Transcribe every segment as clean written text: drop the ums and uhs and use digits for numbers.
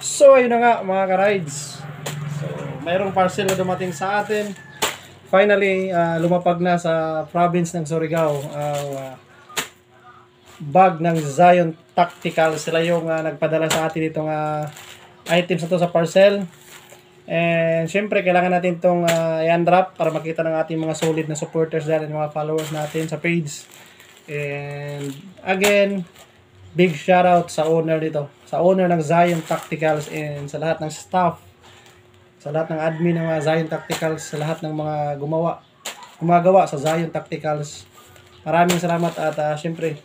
So ayun na nga mga ka-rides. So mayroong parcel na dumating sa atin. Finally, lumapag na sa province ng Surigao ang bag ng Zion Tactical. Sila yung nagpadala sa atin itong items na to sa parcel. And syempre kailangan natin itong i-unwrap para makita ng ating mga solid na supporters dyan and mga followers natin sa page. And again, big shoutout sa owner dito. Sa owner ng Zion Tacticals and sa lahat ng staff, sa lahat ng admin ng Zion Tacticals, sa lahat ng mga gumagawa sa Zion Tacticals. Maraming salamat at syempre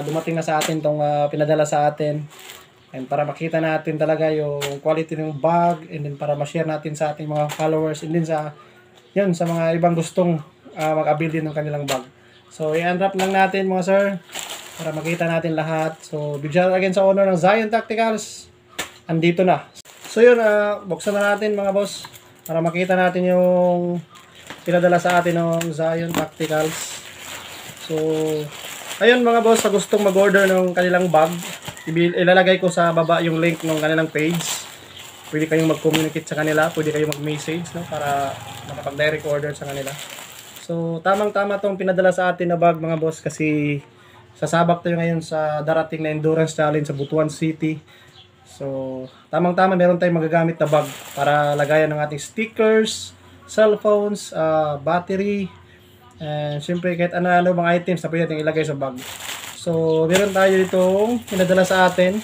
dumating na sa atin tong pinadala sa atin. And para makita natin talaga yung quality ng bag and then para ma-share natin sa ating mga followers and then sa mga ibang gustong mag-avail din ng kanilang bag. So i-unwrap lang natin mga sir para makita natin lahat. So big shout out again sa owner ng Zion Tacticals. Andito na. So yun, buksan na natin mga boss para makita natin yung pinadala sa atin ng Zion Tacticals. So ayun mga boss, sa gustong mag-order ng kanilang bag, ilalagay ko sa baba yung link ng kanilang page. Pwede kayong mag-communicate sa kanila, pwede kayong mag-message no, para makapag-direct order sa kanila. So tamang-tama tong pinadala sa atin na bag mga boss kasi sasabak tayo ngayon sa darating na endurance challenge sa Butuan City. So tamang-tama meron tayong magagamit na bag para lagayan ng ating stickers, cellphones, battery, and syempre kahit ano mga items na pwede natin ilagay sa bag. So meron tayo ditong pinadala sa atin.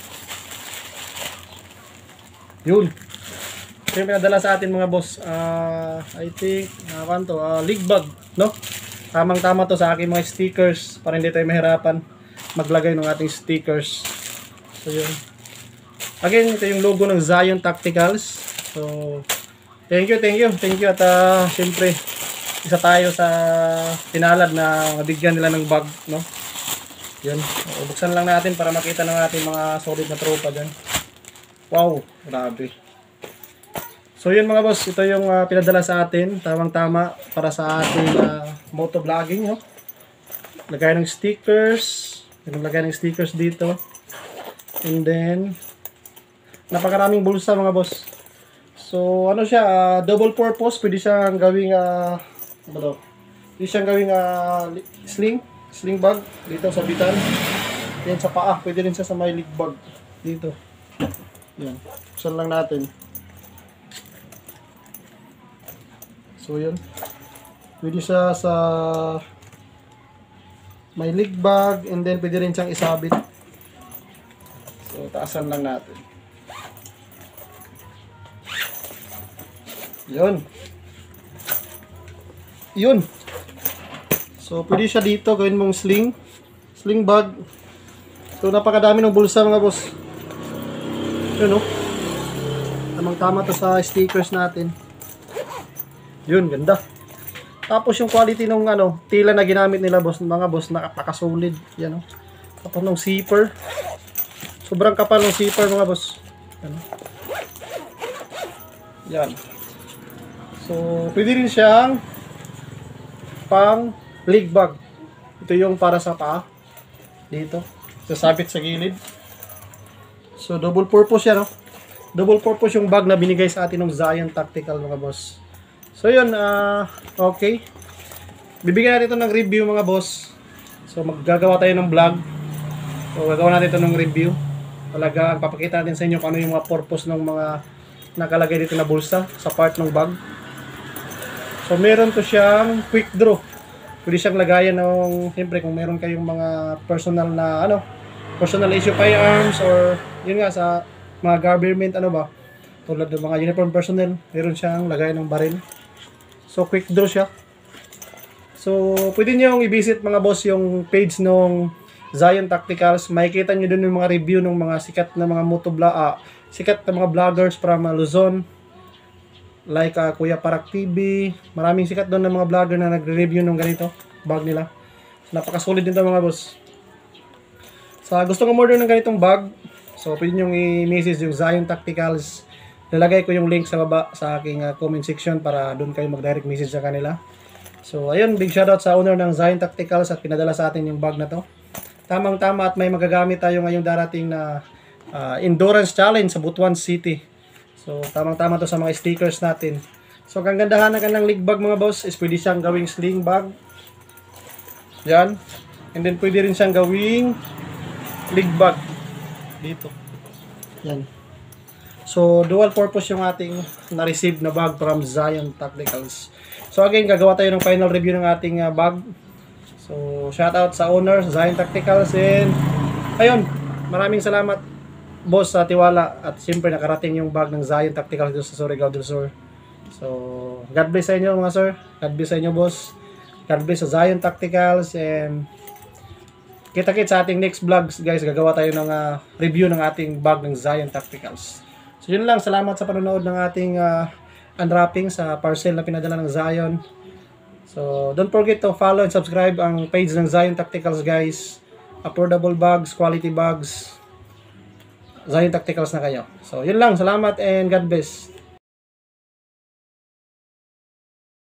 Yun. Ito yung pinadala sa atin mga boss. I think league bag, no? Tamang-tama to sa aking mga stickers para hindi tayo mahirapan maglagay ng ating stickers. So yun. Again, ito yung logo ng Zion Tacticals. So thank you at syempre isa tayo sa pinalad na nabigyan nila ng bag, no? Yun. Buksan lang natin para makita ng ating mga solid na tropa dyan. Wow, grabe. So yun mga boss, ito yung pinadala sa atin, tamang-tama para sa ating motovlogging, no? Lagay ng stickers, lagay ng stickers dito. And then napakaraming bulsa mga boss. So ano siya, double purpose, pwede siyang gawing pwede siyang gawing sling bag dito sa bitan. Yan sa paa, pwede rin siya sa may league bag dito. Yan, buksan lang natin. So yun, pwede siya sa may league bag and then pwede rin siyang isabit. So taasan lang natin. Yun. So pwede siya dito, gawin mong sling bag. So napakadami ng bulsa mga boss. Yun, no? Tamang-tama to sa stickers natin. Yun, ganda. Tapos yung quality ng tila na ginamit nila boss, mga boss, nakakasolid. Yan, no? Tapos ng zipper. Sobrang kapal ng zipper mga boss. Yan. So pwede rin siyang pang league bag. Ito yung para sa paa. Dito. Sasabit sa gilid. So double purpose yan, no? Double purpose yung bag na binigay sa atin ng Zion Tactical mga boss. So yun, okay. Bibigyan natin ito ng review mga boss. So maggagawa tayo ng vlog. So gagawa natin ito ng review. Talaga, papakita natin sa inyo kung ano yung mga purpose ng mga nakalagay dito na bulsa sa part ng bag. So meron to siyang quick draw. Pwede siyang lagayan ng, siyempre kung meron kayong mga personal na personal issue firearms or yun nga sa mga government tulad ng mga uniform personnel, meron siyang lagayan ng baril. So quick draw siya. So pwede niyo i-visit mga boss yung page ng Zion Tacticals. Makikita niyo doon yung mga review ng mga sikat na mga sikat na mga vloggers from Luzon. Like Kuya Parak TV, maraming sikat doon ng mga vlogger na nagre-review ng ganito bag nila. So, napakasolid nito mga boss. Sa gusto ng order ng ganitong bag, so pwede nyo i-message yung Zion Tacticals. Lalagay ko yung link sa baba sa aking comment section para doon kayo mag-direct message sa kanila. So ayun, big shoutout sa owner ng Zion Tacticals at pinadala sa atin yung bag na to. Tamang-tama at may magagamit tayo ngayong darating na endurance challenge sa Butuan City. So tamang-tama to sa mga stickers natin. So kagandahan na kanang league bag mga boss is pwede siyang gawing sling bag. Yan. And then pwede rin siyang gawing league bag dito. Yan. So dual purpose yung ating na-receive na bag from Zion Tacticals. So again, gagawa tayo ng final review ng ating bag. So shout out sa owner Zion Tacticals, and ayun, maraming salamat boss sa tiwala, at siyempre nakarating yung bag ng Zion Tacticals dito sa Surigao del Sur. So God bless sa inyo mga sir, God bless sa inyo boss, God bless sa Zion Tacticals, and kita-kits sa ating next vlogs guys. Gagawa tayo ng review ng ating bag ng Zion Tacticals. So yun lang, salamat sa panonood ng ating unwrapping sa parcel na pinadala ng Zion. So don't forget to follow and subscribe ang page ng Zion Tacticals guys. Affordable bags, quality bags, Zion Tacticals na kayo. So yun lang, salamat and God bless.